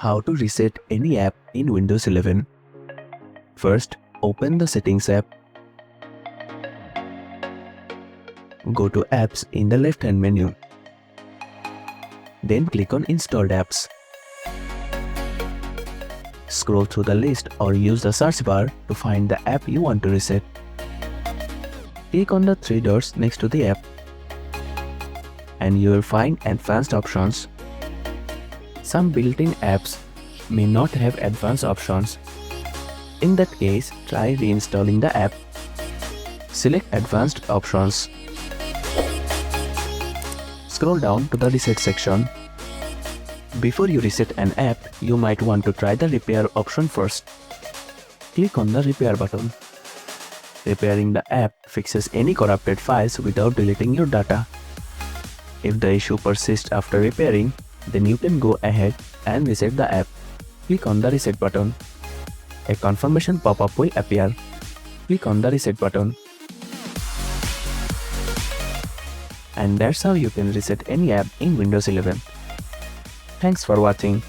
How to reset any app in Windows 11. First, open the Settings app. Go to Apps in the left-hand menu. Then click on Installed Apps. Scroll through the list or use the search bar to find the app you want to reset. Click on the three dots next to the app and you will find advanced options. Some built-in apps may not have advanced options. In that case, try reinstalling the app. Select Advanced Options. Scroll down to the Reset section. Before you reset an app, you might want to try the Repair option first. Click on the Repair button. Repairing the app fixes any corrupted files without deleting your data. If the issue persists after repairing, then you can go ahead and reset the app. Click on the Reset button. A confirmation pop-up will appear. Click on the Reset button. And that's how you can reset any app in Windows 11. Thanks for watching.